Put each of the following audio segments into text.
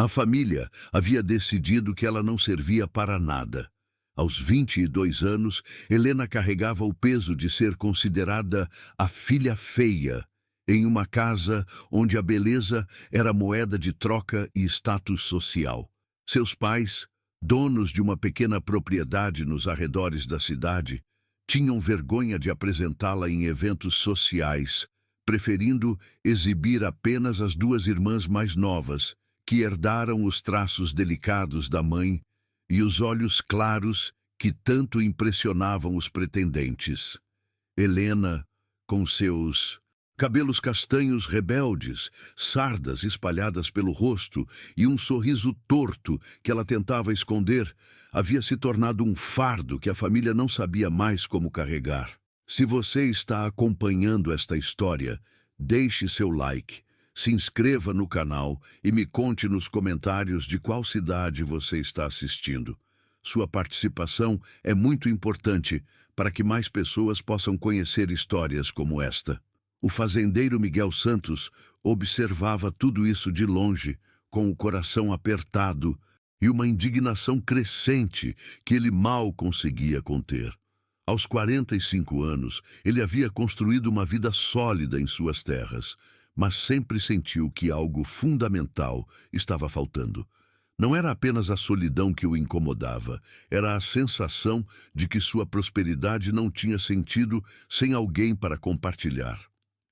A família havia decidido que ela não servia para nada. Aos 22 anos, Helena carregava o peso de ser considerada a filha feia, em uma casa onde a beleza era moeda de troca e status social. Seus pais, donos de uma pequena propriedade nos arredores da cidade, tinham vergonha de apresentá-la em eventos sociais, preferindo exibir apenas as duas irmãs mais novas, que herdaram os traços delicados da mãe e os olhos claros que tanto impressionavam os pretendentes. Helena, com seus cabelos castanhos rebeldes, sardas espalhadas pelo rosto e um sorriso torto que ela tentava esconder, havia se tornado um fardo que a família não sabia mais como carregar. Se você está acompanhando esta história, deixe seu like, se inscreva no canal e me conte nos comentários de qual cidade você está assistindo. Sua participação é muito importante para que mais pessoas possam conhecer histórias como esta. O fazendeiro Miguel Santos observava tudo isso de longe, com o coração apertado e uma indignação crescente que ele mal conseguia conter. Aos 45 anos, ele havia construído uma vida sólida em suas terras, mas sempre sentiu que algo fundamental estava faltando. Não era apenas a solidão que o incomodava, era a sensação de que sua prosperidade não tinha sentido sem alguém para compartilhar.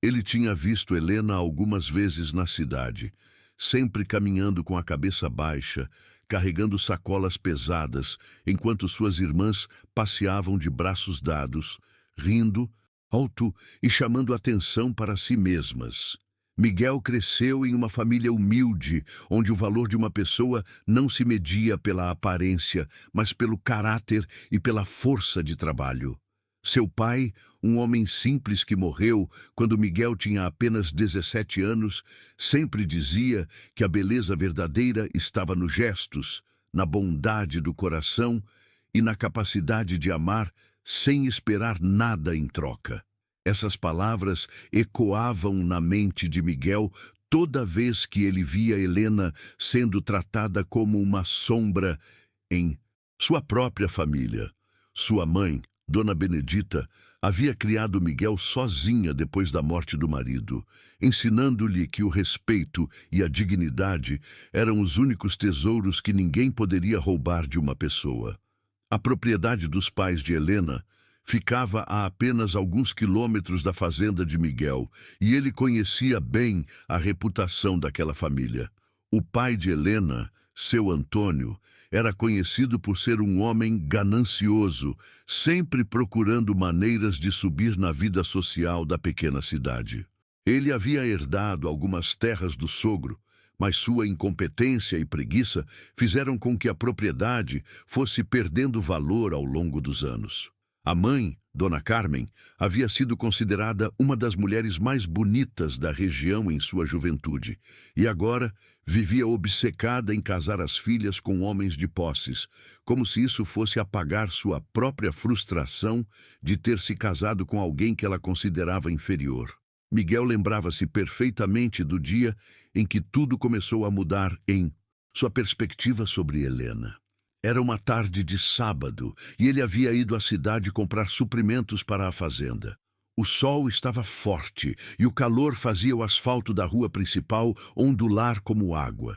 Ele tinha visto Helena algumas vezes na cidade, sempre caminhando com a cabeça baixa, carregando sacolas pesadas, enquanto suas irmãs passeavam de braços dados, rindo, alto e chamando atenção para si mesmas. Miguel cresceu em uma família humilde, onde o valor de uma pessoa não se media pela aparência, mas pelo caráter e pela força de trabalho. Seu pai, um homem simples que morreu quando Miguel tinha apenas 17 anos, sempre dizia que a beleza verdadeira estava nos gestos, na bondade do coração e na capacidade de amar sem esperar nada em troca. Essas palavras ecoavam na mente de Miguel toda vez que ele via Helena sendo tratada como uma sombra em sua própria família. Sua mãe, Dona Benedita, havia criado Miguel sozinha depois da morte do marido, ensinando-lhe que o respeito e a dignidade eram os únicos tesouros que ninguém poderia roubar de uma pessoa. A propriedade dos pais de Helena ficava a apenas alguns quilômetros da fazenda de Miguel, e ele conhecia bem a reputação daquela família. O pai de Helena, seu Antônio, era conhecido por ser um homem ganancioso, sempre procurando maneiras de subir na vida social da pequena cidade. Ele havia herdado algumas terras do sogro, mas sua incompetência e preguiça fizeram com que a propriedade fosse perdendo valor ao longo dos anos. A mãe, Dona Carmen, havia sido considerada uma das mulheres mais bonitas da região em sua juventude, e agora vivia obcecada em casar as filhas com homens de posses, como se isso fosse apagar sua própria frustração de ter se casado com alguém que ela considerava inferior. Miguel lembrava-se perfeitamente do dia em que tudo começou a mudar em sua perspectiva sobre Helena. Era uma tarde de sábado e ele havia ido à cidade comprar suprimentos para a fazenda. O sol estava forte e o calor fazia o asfalto da rua principal ondular como água.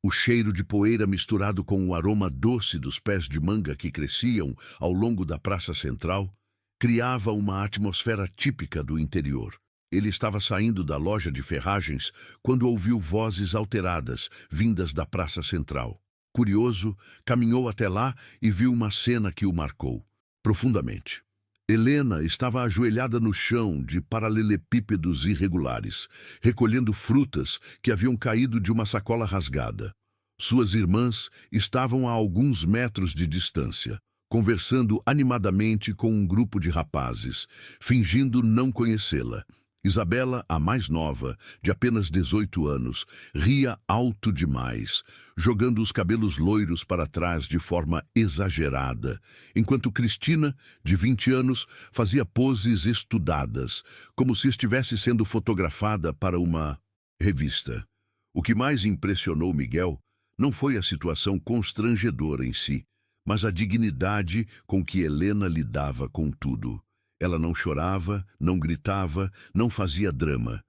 O cheiro de poeira misturado com o aroma doce dos pés de manga que cresciam ao longo da praça central criava uma atmosfera típica do interior. Ele estava saindo da loja de ferragens quando ouviu vozes alteradas vindas da praça central. Curioso, caminhou até lá e viu uma cena que o marcou profundamente. Helena estava ajoelhada no chão de paralelepípedos irregulares, recolhendo frutas que haviam caído de uma sacola rasgada. Suas irmãs estavam a alguns metros de distância, conversando animadamente com um grupo de rapazes, fingindo não conhecê-la. Isabela, a mais nova, de apenas 18 anos, ria alto demais, jogando os cabelos loiros para trás de forma exagerada, enquanto Cristina, de 20 anos, fazia poses estudadas, como se estivesse sendo fotografada para uma revista. O que mais impressionou Miguel Não foi a situação constrangedora em si, mas a dignidade com que Helena lidava com tudo. Ela não chorava, não gritava, não fazia drama.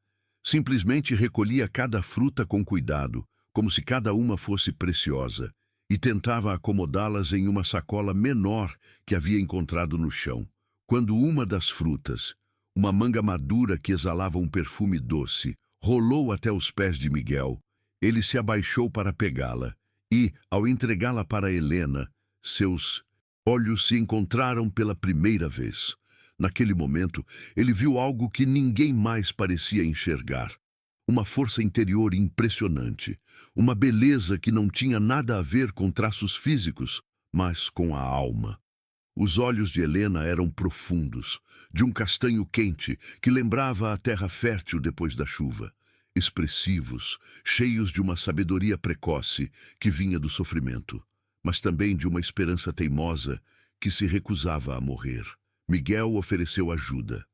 Simplesmente recolhia cada fruta com cuidado, como se cada uma fosse preciosa, e tentava acomodá-las em uma sacola menor que havia encontrado no chão. Quando uma das frutas, uma manga madura que exalava um perfume doce, rolou até os pés de Miguel, ele se abaixou para pegá-la e, ao entregá-la para Helena, seus olhos se encontraram pela primeira vez. Naquele momento, ele viu algo que ninguém mais parecia enxergar. Uma força interior impressionante, uma beleza que não tinha nada a ver com traços físicos, mas com a alma. Os olhos de Helena eram profundos, de um castanho quente que lembrava a terra fértil depois da chuva. Expressivos, cheios de uma sabedoria precoce que vinha do sofrimento, mas também de uma esperança teimosa que se recusava a morrer. Miguel ofereceu ajuda,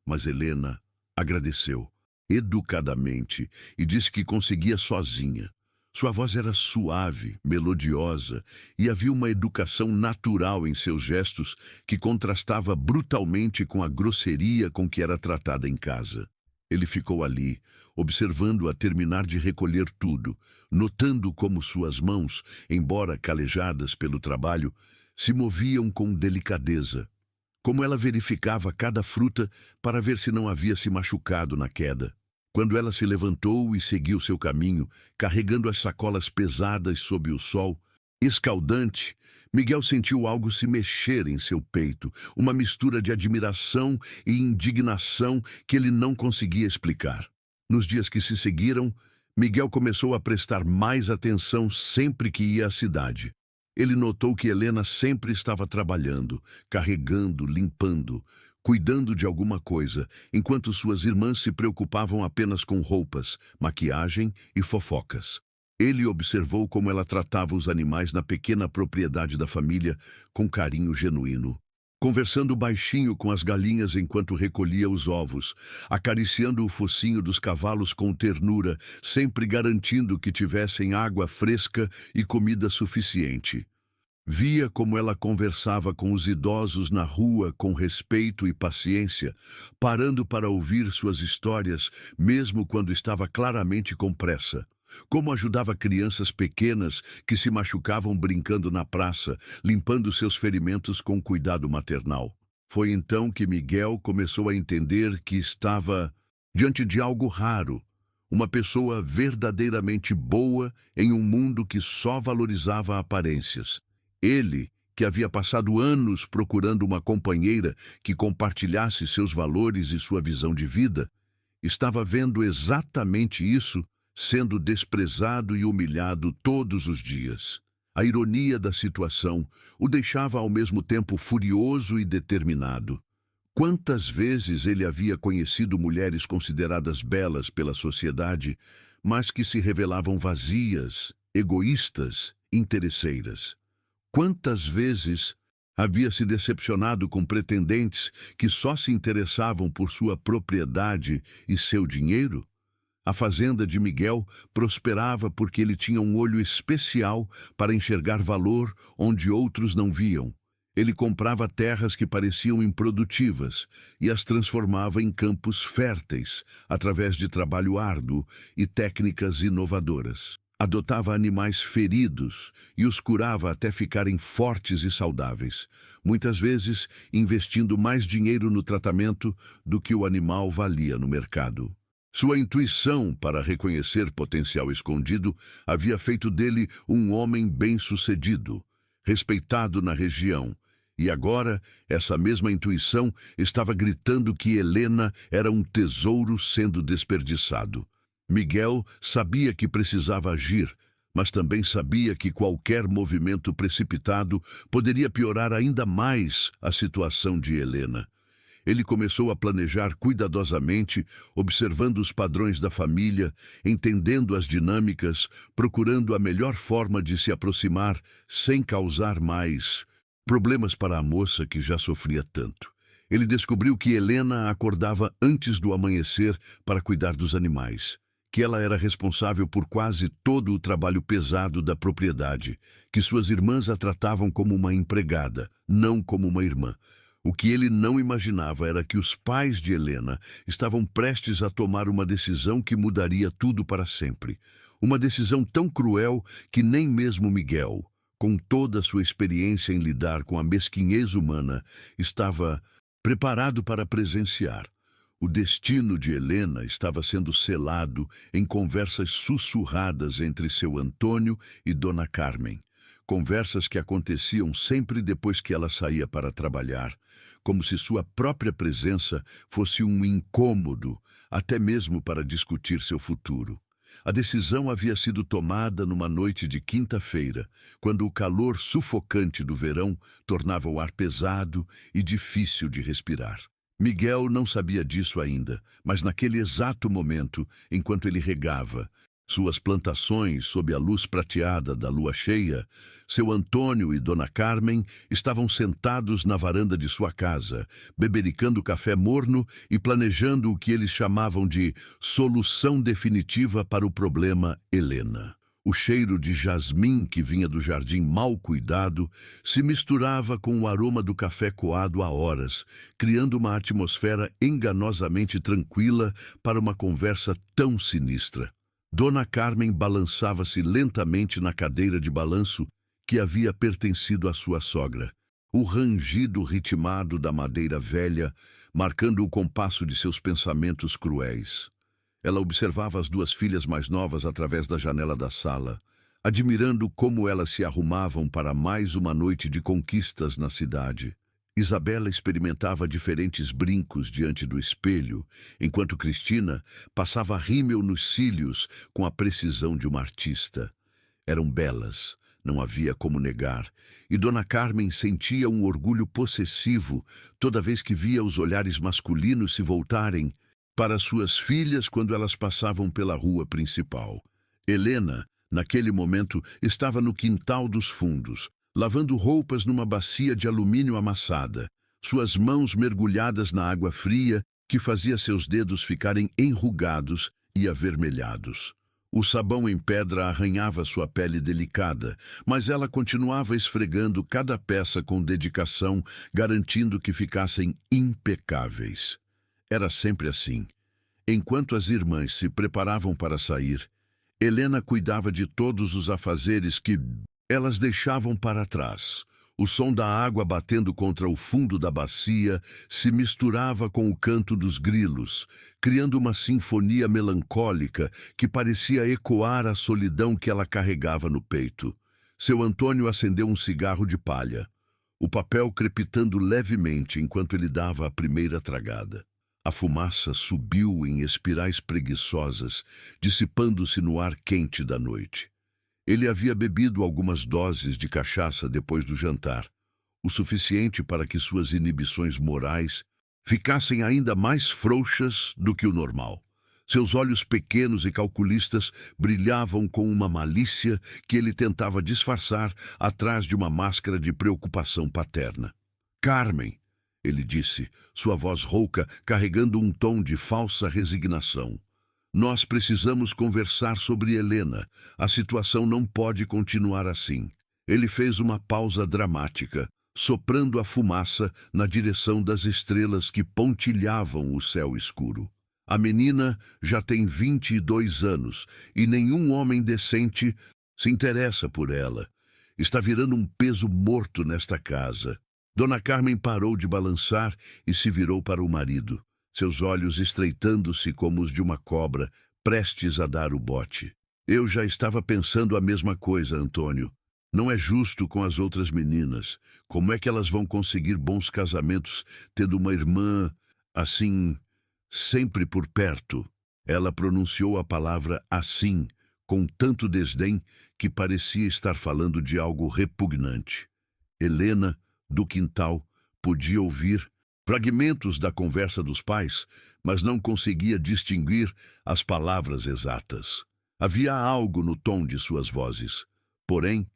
mas Helena agradeceu educadamente e disse que conseguia sozinha. Sua voz era suave, melodiosa, e havia uma educação natural em seus gestos que contrastava brutalmente com a grosseria com que era tratada em casa. Ele ficou ali, observando-a terminar de recolher tudo, notando como suas mãos, embora calejadas pelo trabalho, se moviam com delicadeza, como ela verificava cada fruta para ver se não havia se machucado na queda. Quando ela se levantou e seguiu seu caminho, carregando as sacolas pesadas sob o sol escaldante, Miguel sentiu algo se mexer em seu peito, uma mistura de admiração e indignação que ele não conseguia explicar. Nos dias que se seguiram, Miguel começou a prestar mais atenção sempre que ia à cidade. Ele notou que Helena sempre estava trabalhando, carregando, limpando, cuidando de alguma coisa, enquanto suas irmãs se preocupavam apenas com roupas, maquiagem e fofocas. Ele observou como ela tratava os animais na pequena propriedade da família com carinho genuíno, conversando baixinho com as galinhas enquanto recolhia os ovos, acariciando o focinho dos cavalos com ternura, sempre garantindo que tivessem água fresca e comida suficiente. Via como ela conversava com os idosos na rua com respeito e paciência, parando para ouvir suas histórias, mesmo quando estava claramente com pressa. Como ajudava crianças pequenas que se machucavam brincando na praça, limpando seus ferimentos com cuidado maternal. Foi então que Miguel começou a entender que estava diante de algo raro, uma pessoa verdadeiramente boa em um mundo que só valorizava aparências. Ele, que havia passado anos procurando uma companheira que compartilhasse seus valores e sua visão de vida, estava vendo exatamente isso sendo desprezado e humilhado todos os dias. A ironia da situação o deixava ao mesmo tempo furioso e determinado. Quantas vezes ele havia conhecido mulheres consideradas belas pela sociedade, mas que se revelavam vazias, egoístas, interesseiras. Quantas vezes havia se decepcionado com pretendentes que só se interessavam por sua propriedade e seu dinheiro? A fazenda de Miguel prosperava porque ele tinha um olho especial para enxergar valor onde outros não viam. Ele comprava terras que pareciam improdutivas e as transformava em campos férteis, através de trabalho árduo e técnicas inovadoras. Adotava animais feridos e os curava até ficarem fortes e saudáveis, muitas vezes investindo mais dinheiro no tratamento do que o animal valia no mercado. Sua intuição para reconhecer potencial escondido havia feito dele um homem bem-sucedido, respeitado na região, e agora essa mesma intuição estava gritando que Helena era um tesouro sendo desperdiçado. Miguel sabia que precisava agir, mas também sabia que qualquer movimento precipitado poderia piorar ainda mais a situação de Helena. Ele começou a planejar cuidadosamente, observando os padrões da família, entendendo as dinâmicas, procurando a melhor forma de se aproximar sem causar mais problemas para a moça que já sofria tanto. Ele descobriu que Helena acordava antes do amanhecer para cuidar dos animais, que ela era responsável por quase todo o trabalho pesado da propriedade, que suas irmãs a tratavam como uma empregada, não como uma irmã. O que ele não imaginava era que os pais de Helena estavam prestes a tomar uma decisão que mudaria tudo para sempre. Uma decisão tão cruel que nem mesmo Miguel, com toda a sua experiência em lidar com a mesquinhez humana, estava preparado para presenciar. O destino de Helena estava sendo selado em conversas sussurradas entre seu Antônio e Dona Carmen. Conversas que aconteciam sempre depois que ela saía para trabalhar, como se sua própria presença fosse um incômodo, até mesmo para discutir seu futuro. A decisão havia sido tomada numa noite de quinta-feira, quando o calor sufocante do verão tornava o ar pesado e difícil de respirar. Miguel não sabia disso ainda, mas naquele exato momento, enquanto ele regava suas plantações sob a luz prateada da lua cheia, seu Antônio e Dona Carmen estavam sentados na varanda de sua casa, bebericando café morno e planejando o que eles chamavam de solução definitiva para o problema Helena. O cheiro de jasmim que vinha do jardim mal cuidado se misturava com o aroma do café coado há horas, criando uma atmosfera enganosamente tranquila para uma conversa tão sinistra. Dona Carmen balançava-se lentamente na cadeira de balanço que havia pertencido à sua sogra. O rangido ritmado da madeira velha, marcando o compasso de seus pensamentos cruéis. Ela observava as duas filhas mais novas através da janela da sala, admirando como elas se arrumavam para mais uma noite de conquistas na cidade. Isabela experimentava diferentes brincos diante do espelho, enquanto Cristina passava rímel nos cílios com a precisão de uma artista. Eram belas, não havia como negar, e Dona Carmen sentia um orgulho possessivo toda vez que via os olhares masculinos se voltarem para suas filhas quando elas passavam pela rua principal. Helena, naquele momento, estava no quintal dos fundos, lavando roupas numa bacia de alumínio amassada, suas mãos mergulhadas na água fria que fazia seus dedos ficarem enrugados e avermelhados. O sabão em pedra arranhava sua pele delicada, mas ela continuava esfregando cada peça com dedicação, garantindo que ficassem impecáveis. Era sempre assim. Enquanto as irmãs se preparavam para sair, Helena cuidava de todos os afazeres que elas deixavam para trás. O som da água batendo contra o fundo da bacia se misturava com o canto dos grilos, criando uma sinfonia melancólica que parecia ecoar a solidão que ela carregava no peito. Seu Antônio acendeu um cigarro de palha, o papel crepitando levemente enquanto ele dava a primeira tragada. A fumaça subiu em espirais preguiçosas, dissipando-se no ar quente da noite. Ele havia bebido algumas doses de cachaça depois do jantar, o suficiente para que suas inibições morais ficassem ainda mais frouxas do que o normal. Seus olhos pequenos e calculistas brilhavam com uma malícia que ele tentava disfarçar atrás de uma máscara de preocupação paterna. "Carmen", ele disse, sua voz rouca carregando um tom de falsa resignação. "Nós precisamos conversar sobre Helena. A situação não pode continuar assim." Ele fez uma pausa dramática, soprando a fumaça na direção das estrelas que pontilhavam o céu escuro. "A menina já tem 22 anos e nenhum homem decente se interessa por ela. Está virando um peso morto nesta casa." Dona Carmen parou de balançar e se virou para o marido, seus olhos estreitando-se como os de uma cobra, prestes a dar o bote. "Eu já estava pensando a mesma coisa, Antônio. Não é justo com as outras meninas. Como é que elas vão conseguir bons casamentos tendo uma irmã, assim, sempre por perto?" Ela pronunciou a palavra "assim", com tanto desdém que parecia estar falando de algo repugnante. Helena, do quintal, podia ouvir fragmentos da conversa dos pais, mas não conseguia distinguir as palavras exatas. Havia algo no tom de suas vozes, porém,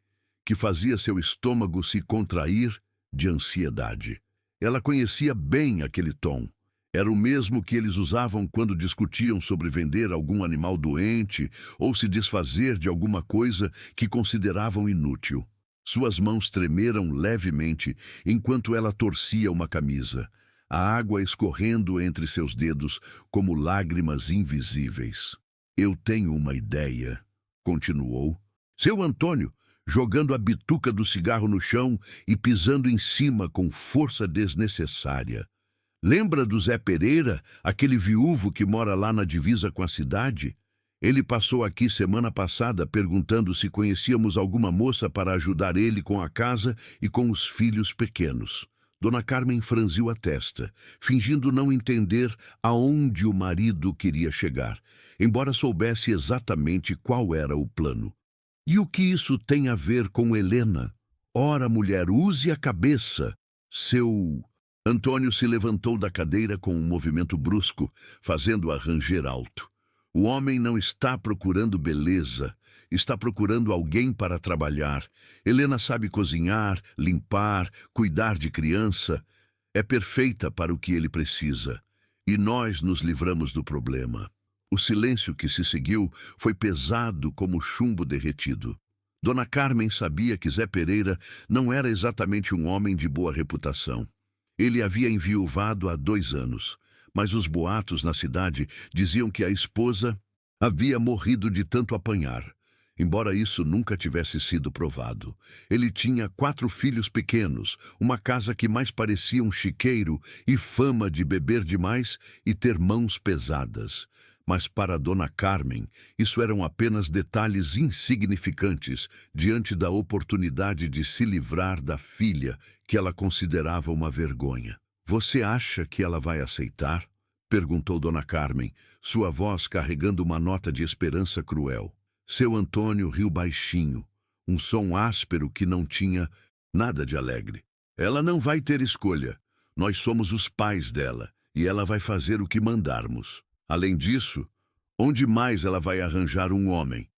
que fazia seu estômago se contrair de ansiedade. Ela conhecia bem aquele tom. Era o mesmo que eles usavam quando discutiam sobre vender algum animal doente ou se desfazer de alguma coisa que consideravam inútil. Suas mãos tremeram levemente enquanto ela torcia uma camisa, a água escorrendo entre seus dedos como lágrimas invisíveis. Eu tenho uma ideia, continuou. Seu Antônio, jogando a bituca do cigarro no chão e pisando em cima com força desnecessária. Lembra do Zé Pereira, aquele viúvo que mora lá na divisa com a cidade? Ele passou aqui semana passada perguntando se conhecíamos alguma moça para ajudar ele com a casa e com os filhos pequenos. Dona Carmen franziu a testa, fingindo não entender aonde o marido queria chegar, embora soubesse exatamente qual era o plano. E o que isso tem a ver com Helena? Ora, mulher, use a cabeça. Seu... Antônio se levantou da cadeira com um movimento brusco, fazendo-a ranger alto. O homem não está procurando beleza, está procurando alguém para trabalhar. Helena sabe cozinhar, limpar, cuidar de criança. É perfeita para o que ele precisa. E nós nos livramos do problema. O silêncio que se seguiu foi pesado como chumbo derretido. Dona Carmen sabia que Zé Pereira não era exatamente um homem de boa reputação. Ele havia enviuvado há 2 anos, mas os boatos na cidade diziam que a esposa havia morrido de tanto apanhar. Embora isso nunca tivesse sido provado. Ele tinha 4 filhos pequenos, uma casa que mais parecia um chiqueiro e fama de beber demais e ter mãos pesadas. Mas para Dona Carmen, isso eram apenas detalhes insignificantes diante da oportunidade de se livrar da filha que ela considerava uma vergonha. Você acha que ela vai aceitar? Perguntou Dona Carmen, sua voz carregando uma nota de esperança cruel. Seu Antônio riu baixinho, um som áspero que não tinha nada de alegre. Ela não vai ter escolha. Nós somos os pais dela e ela vai fazer o que mandarmos. Além disso, onde mais ela vai arranjar um homem?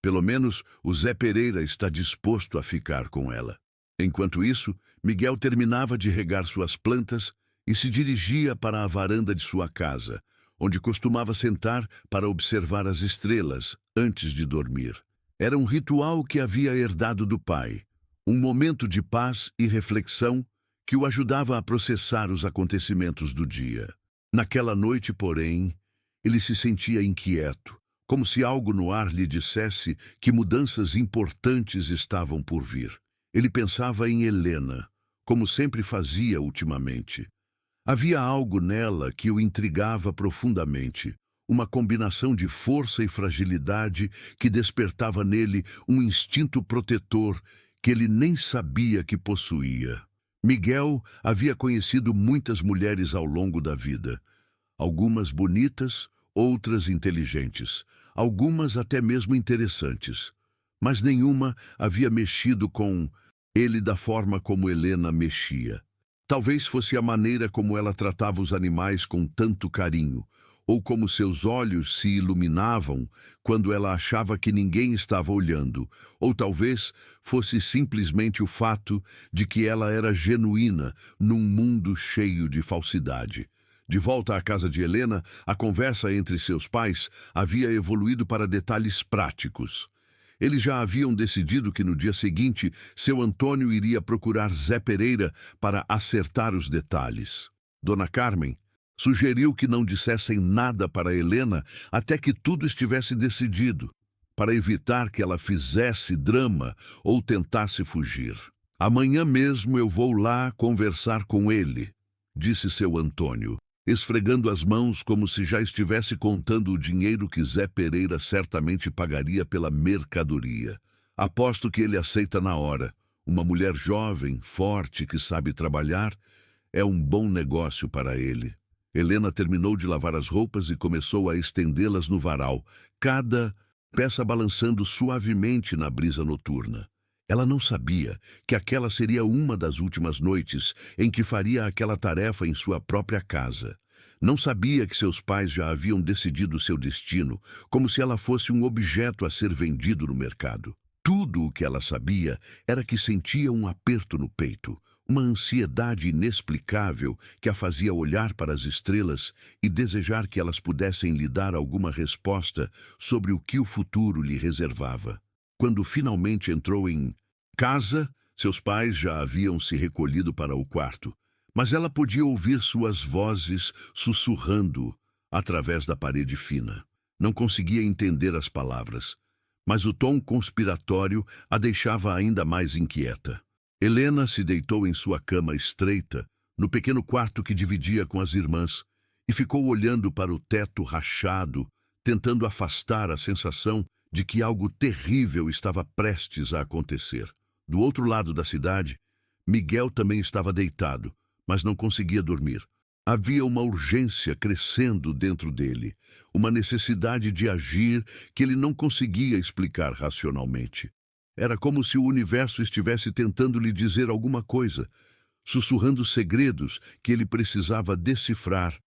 Pelo menos o Zé Pereira está disposto a ficar com ela. Enquanto isso, Miguel terminava de regar suas plantas e se dirigia para a varanda de sua casa, onde costumava sentar para observar as estrelas antes de dormir. Era um ritual que havia herdado do pai, um momento de paz e reflexão que o ajudava a processar os acontecimentos do dia. Naquela noite, porém, ele se sentia inquieto, como se algo no ar lhe dissesse que mudanças importantes estavam por vir. Ele pensava em Helena, como sempre fazia ultimamente. Havia algo nela que o intrigava profundamente, uma combinação de força e fragilidade que despertava nele um instinto protetor que ele nem sabia que possuía. Miguel havia conhecido muitas mulheres ao longo da vida. Algumas bonitas, outras inteligentes, algumas até mesmo interessantes. Mas nenhuma havia mexido com ele da forma como Helena mexia. Talvez fosse a maneira como ela tratava os animais com tanto carinho, ou como seus olhos se iluminavam quando ela achava que ninguém estava olhando, ou talvez fosse simplesmente o fato de que ela era genuína num mundo cheio de falsidade. De volta à casa de Helena, a conversa entre seus pais havia evoluído para detalhes práticos. Eles já haviam decidido que no dia seguinte, seu Antônio iria procurar Zé Pereira para acertar os detalhes. Dona Carmen sugeriu que não dissessem nada para Helena até que tudo estivesse decidido, para evitar que ela fizesse drama ou tentasse fugir. Amanhã mesmo eu vou lá conversar com ele, disse seu Antônio, esfregando as mãos como se já estivesse contando o dinheiro que Zé Pereira certamente pagaria pela mercadoria. Aposto que ele aceita na hora. Uma mulher jovem, forte, que sabe trabalhar, é um bom negócio para ele. Helena terminou de lavar as roupas e começou a estendê-las no varal, cada peça balançando suavemente na brisa noturna. Ela não sabia que aquela seria uma das últimas noites em que faria aquela tarefa em sua própria casa. Não sabia que seus pais já haviam decidido seu destino, como se ela fosse um objeto a ser vendido no mercado. Tudo o que ela sabia era que sentia um aperto no peito, uma ansiedade inexplicável que a fazia olhar para as estrelas e desejar que elas pudessem lhe dar alguma resposta sobre o que o futuro lhe reservava. Quando finalmente entrou em casa, seus pais já haviam se recolhido para o quarto, mas ela podia ouvir suas vozes sussurrando através da parede fina. Não conseguia entender as palavras, mas o tom conspiratório a deixava ainda mais inquieta. Helena se deitou em sua cama estreita, no pequeno quarto que dividia com as irmãs, e ficou olhando para o teto rachado, tentando afastar a sensação de que algo terrível estava prestes a acontecer. Do outro lado da cidade, Miguel também estava deitado, mas não conseguia dormir. Havia uma urgência crescendo dentro dele, uma necessidade de agir que ele não conseguia explicar racionalmente. Era como se o universo estivesse tentando lhe dizer alguma coisa, sussurrando segredos que ele precisava decifrar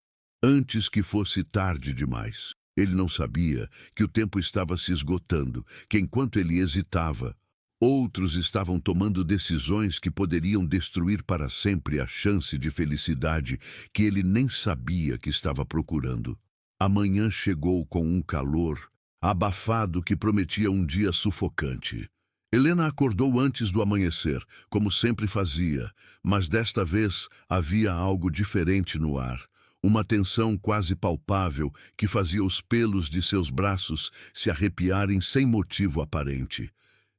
antes que fosse tarde demais. Ele não sabia que o tempo estava se esgotando, que enquanto ele hesitava, outros estavam tomando decisões que poderiam destruir para sempre a chance de felicidade que ele nem sabia que estava procurando. A manhã chegou com um calor abafado que prometia um dia sufocante. Helena acordou antes do amanhecer, como sempre fazia, mas desta vez havia algo diferente no ar. Uma tensão quase palpável que fazia os pelos de seus braços se arrepiarem sem motivo aparente.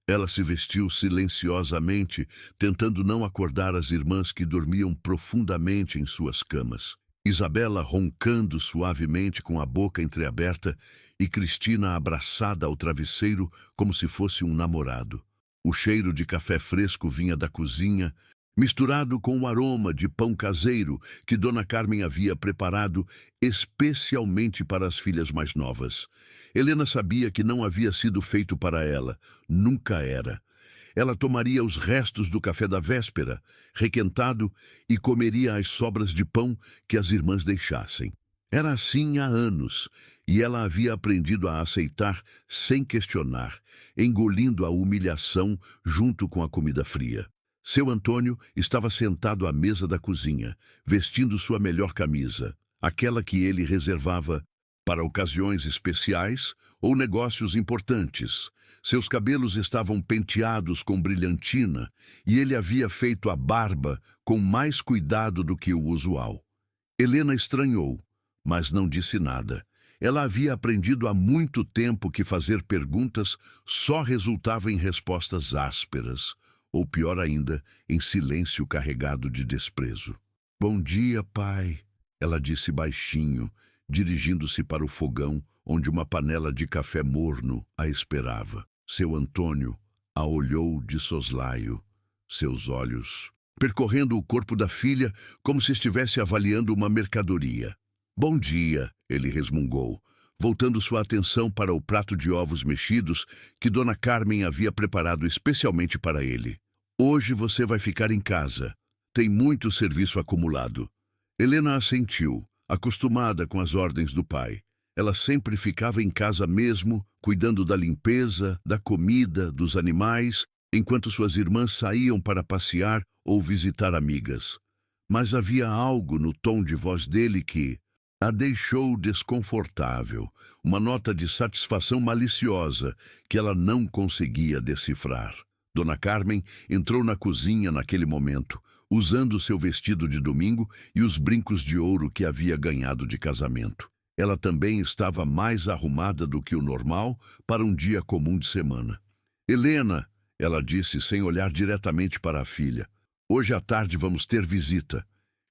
Ela se vestiu silenciosamente, tentando não acordar as irmãs que dormiam profundamente em suas camas. Isabela roncando suavemente com a boca entreaberta e Cristina abraçada ao travesseiro como se fosse um namorado. O cheiro de café fresco vinha da cozinha, misturado com o aroma de pão caseiro que Dona Carmen havia preparado especialmente para as filhas mais novas. Helena sabia que não havia sido feito para ela, nunca era. Ela tomaria os restos do café da véspera, requentado, e comeria as sobras de pão que as irmãs deixassem. Era assim há anos, e ela havia aprendido a aceitar sem questionar, engolindo a humilhação junto com a comida fria. Seu Antônio estava sentado à mesa da cozinha, vestindo sua melhor camisa, aquela que ele reservava para ocasiões especiais ou negócios importantes. Seus cabelos estavam penteados com brilhantina e ele havia feito a barba com mais cuidado do que o usual. Helena estranhou, mas não disse nada. Ela havia aprendido há muito tempo que fazer perguntas só resultava em respostas ásperas, ou pior ainda, em silêncio carregado de desprezo. "Bom dia, pai", ela disse baixinho, dirigindo-se para o fogão, onde uma panela de café morno a esperava. Seu Antônio a olhou de soslaio, seus olhos percorrendo o corpo da filha como se estivesse avaliando uma mercadoria. "Bom dia", ele resmungou, voltando sua atenção para o prato de ovos mexidos que Dona Carmen havia preparado especialmente para ele. "Hoje você vai ficar em casa. Tem muito serviço acumulado." Helena assentiu, acostumada com as ordens do pai. Ela sempre ficava em casa mesmo, cuidando da limpeza, da comida, dos animais, enquanto suas irmãs saíam para passear ou visitar amigas. Mas havia algo no tom de voz dele que a deixou desconfortável, uma nota de satisfação maliciosa que ela não conseguia decifrar. Dona Carmen entrou na cozinha naquele momento, usando seu vestido de domingo e os brincos de ouro que havia ganhado de casamento. Ela também estava mais arrumada do que o normal para um dia comum de semana. "Helena", ela disse sem olhar diretamente para a filha, "hoje à tarde vamos ter visita.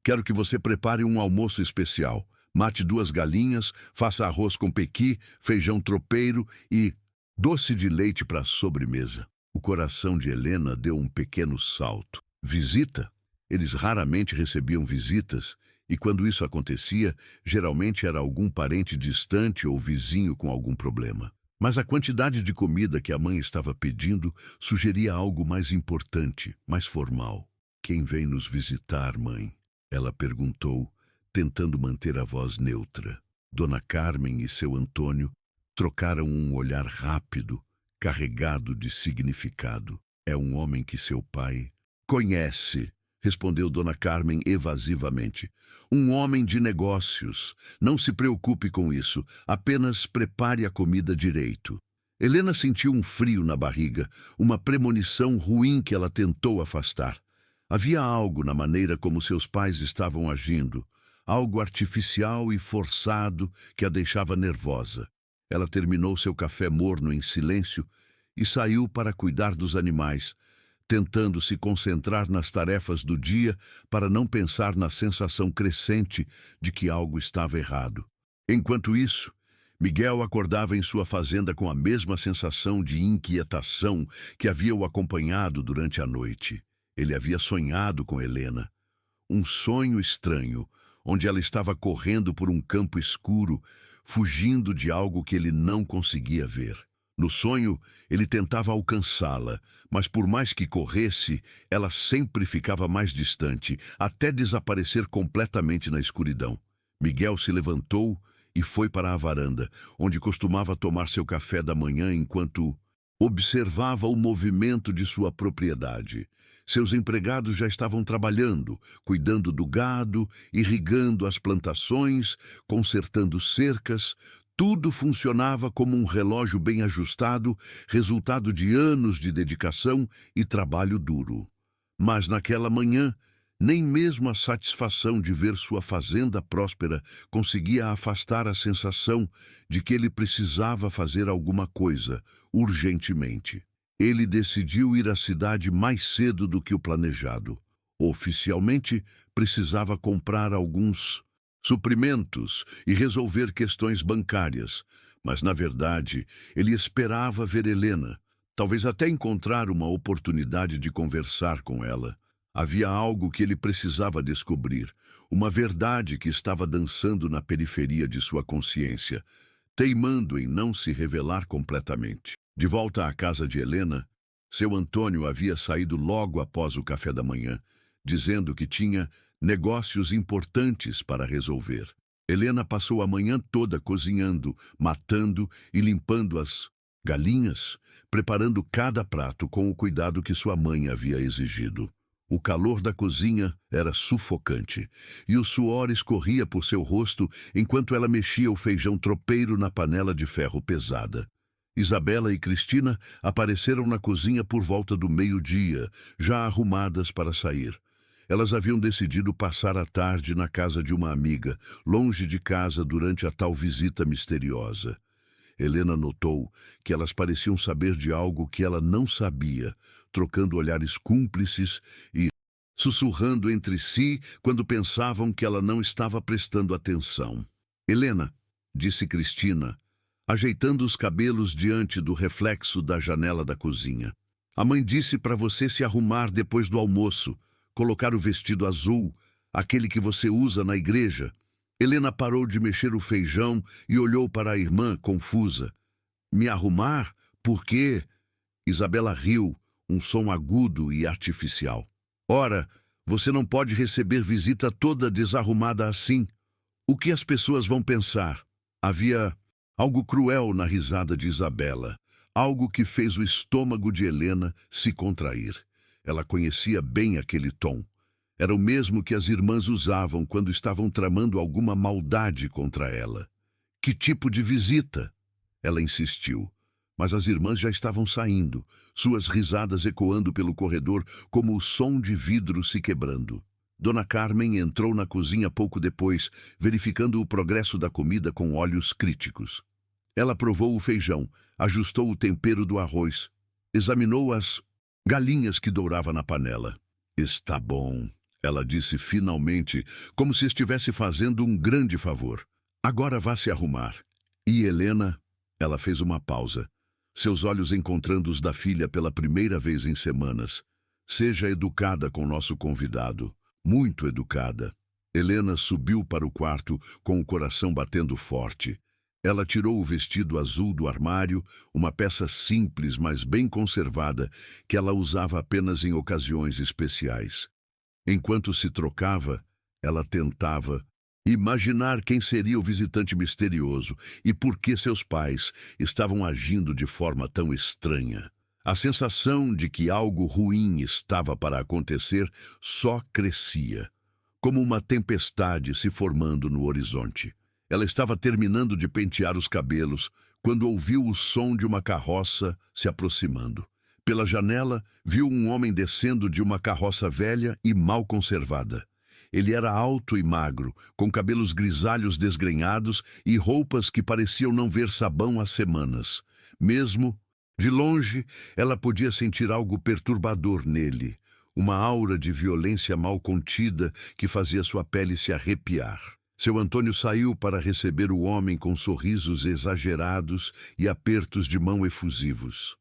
Quero que você prepare um almoço especial. Mate 2 galinhas, faça arroz com pequi, feijão tropeiro e doce de leite para a sobremesa." O coração de Helena deu um pequeno salto. Visita? Eles raramente recebiam visitas, e quando isso acontecia, geralmente era algum parente distante ou vizinho com algum problema. Mas a quantidade de comida que a mãe estava pedindo sugeria algo mais importante, mais formal. "Quem vem nos visitar, mãe?" ela perguntou, tentando manter a voz neutra. Dona Carmen e seu Antônio trocaram um olhar rápido, carregado de significado. "É um homem que seu pai conhece", respondeu Dona Carmen evasivamente. Um homem de negócios. Não se preocupe com isso, apenas prepare a comida direito. Helena sentiu um frio na barriga, uma premonição ruim que ela tentou afastar. Havia algo na maneira como seus pais estavam agindo, algo artificial e forçado que a deixava nervosa. Ela terminou seu café morno em silêncio e saiu para cuidar dos animais, tentando se concentrar nas tarefas do dia para não pensar na sensação crescente de que algo estava errado. Enquanto isso, Miguel acordava em sua fazenda com a mesma sensação de inquietação que havia o acompanhado durante a noite. Ele havia sonhado com Helena. Um sonho estranho, onde ela estava correndo por um campo escuro, fugindo de algo que ele não conseguia ver. No sonho, ele tentava alcançá-la, mas por mais que corresse, ela sempre ficava mais distante, até desaparecer completamente na escuridão. Miguel se levantou e foi para a varanda, onde costumava tomar seu café da manhã enquanto observava o movimento de sua propriedade. Seus empregados já estavam trabalhando, cuidando do gado, irrigando as plantações, consertando cercas. Tudo funcionava como um relógio bem ajustado, resultado de anos de dedicação e trabalho duro. Mas naquela manhã, nem mesmo a satisfação de ver sua fazenda próspera conseguia afastar a sensação de que ele precisava fazer alguma coisa, urgentemente. Ele decidiu ir à cidade mais cedo do que o planejado. Oficialmente, precisava comprar alguns suprimentos e resolver questões bancárias, mas, na verdade, ele esperava ver Helena, talvez até encontrar uma oportunidade de conversar com ela. Havia algo que ele precisava descobrir, uma verdade que estava dançando na periferia de sua consciência, teimando em não se revelar completamente. De volta à casa de Helena, seu Antônio havia saído logo após o café da manhã, dizendo que tinha negócios importantes para resolver. Helena passou a manhã toda cozinhando, matando e limpando as galinhas, preparando cada prato com o cuidado que sua mãe havia exigido. O calor da cozinha era sufocante, e o suor escorria por seu rosto enquanto ela mexia o feijão tropeiro na panela de ferro pesada. Isabela e Cristina apareceram na cozinha por volta do meio-dia, já arrumadas para sair. Elas haviam decidido passar a tarde na casa de uma amiga, longe de casa durante a tal visita misteriosa. Helena notou que elas pareciam saber de algo que ela não sabia, trocando olhares cúmplices e sussurrando entre si quando pensavam que ela não estava prestando atenção. Helena, disse Cristina, ajeitando os cabelos diante do reflexo da janela da cozinha. A mãe disse para você se arrumar depois do almoço, colocar o vestido azul, aquele que você usa na igreja. Helena parou de mexer o feijão e olhou para a irmã, confusa. Me arrumar? Por quê? Isabela riu, um som agudo e artificial. Ora, você não pode receber visita toda desarrumada assim. O que as pessoas vão pensar? Havia algo cruel na risada de Isabela, algo que fez o estômago de Helena se contrair. Ela conhecia bem aquele tom. Era o mesmo que as irmãs usavam quando estavam tramando alguma maldade contra ela. Que tipo de visita? Ela insistiu, mas as irmãs já estavam saindo, suas risadas ecoando pelo corredor como o som de vidro se quebrando. Dona Carmen entrou na cozinha pouco depois, verificando o progresso da comida com olhos críticos. Ela provou o feijão, ajustou o tempero do arroz, examinou as galinhas que dourava na panela. Está bom, ela disse finalmente, como se estivesse fazendo um grande favor. Agora vá se arrumar. E Helena? Ela fez uma pausa, seus olhos encontrando os da filha pela primeira vez em semanas. Seja educada com nosso convidado. Muito educada. Helena subiu para o quarto com o coração batendo forte. Ela tirou o vestido azul do armário, uma peça simples, mas bem conservada, que ela usava apenas em ocasiões especiais. Enquanto se trocava, ela tentava imaginar quem seria o visitante misterioso e por que seus pais estavam agindo de forma tão estranha. A sensação de que algo ruim estava para acontecer só crescia, como uma tempestade se formando no horizonte. Ela estava terminando de pentear os cabelos quando ouviu o som de uma carroça se aproximando. Pela janela, viu um homem descendo de uma carroça velha e mal conservada. Ele era alto e magro, com cabelos grisalhos desgrenhados e roupas que pareciam não ver sabão há semanas. Mesmo de longe, ela podia sentir algo perturbador nele, uma aura de violência mal contida que fazia sua pele se arrepiar. Seu Antônio saiu para receber o homem com sorrisos exagerados e apertos de mão efusivos.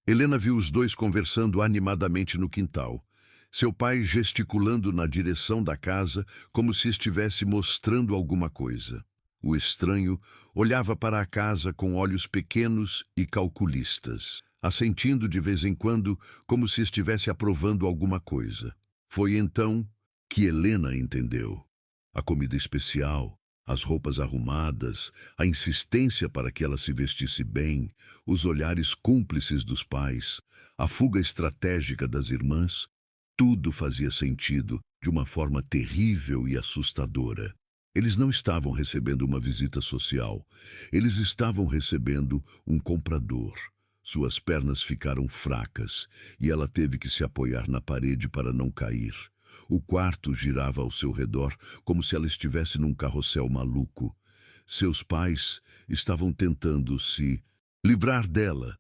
Helena viu os dois conversando animadamente no quintal. Seu pai gesticulando na direção da casa como se estivesse mostrando alguma coisa. O estranho olhava para a casa com olhos pequenos e calculistas, assentindo de vez em quando como se estivesse aprovando alguma coisa. Foi então que Helena entendeu. A comida especial, as roupas arrumadas, a insistência para que ela se vestisse bem, os olhares cúmplices dos pais, a fuga estratégica das irmãs, tudo fazia sentido de uma forma terrível e assustadora. Eles não estavam recebendo uma visita social. Eles estavam recebendo um comprador. Suas pernas ficaram fracas e ela teve que se apoiar na parede para não cair. O quarto girava ao seu redor como se ela estivesse num carrossel maluco. Seus pais estavam tentando se livrar dela,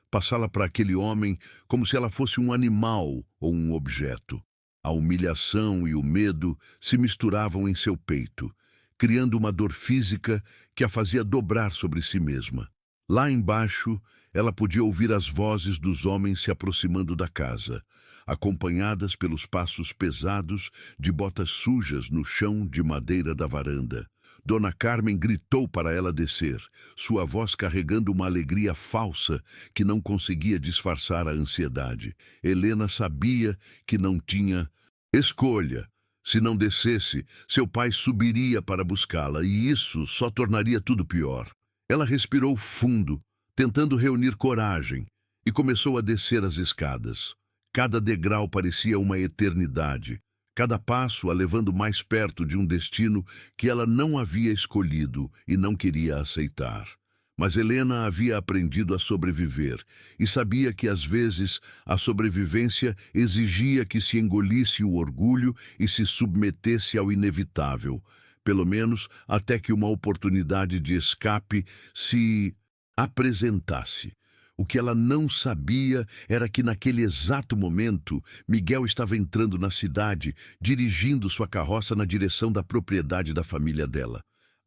passá-la para aquele homem como se ela fosse um animal ou um objeto. A humilhação e o medo se misturavam em seu peito, criando uma dor física que a fazia dobrar sobre si mesma. Lá embaixo, ela podia ouvir as vozes dos homens se aproximando da casa, acompanhadas pelos passos pesados de botas sujas no chão de madeira da varanda. Dona Carmen gritou para ela descer, sua voz carregando uma alegria falsa que não conseguia disfarçar a ansiedade. Helena sabia que não tinha escolha. Se não descesse, seu pai subiria para buscá-la e isso só tornaria tudo pior. Ela respirou fundo, tentando reunir coragem, e começou a descer as escadas. Cada degrau parecia uma eternidade, cada passo a levando mais perto de um destino que ela não havia escolhido e não queria aceitar. Mas Helena havia aprendido a sobreviver e sabia que às vezes a sobrevivência exigia que se engolisse o orgulho e se submetesse ao inevitável, pelo menos até que uma oportunidade de escape se apresentasse. O que ela não sabia era que naquele exato momento Miguel estava entrando na cidade, dirigindo sua carroça na direção da propriedade da família dela.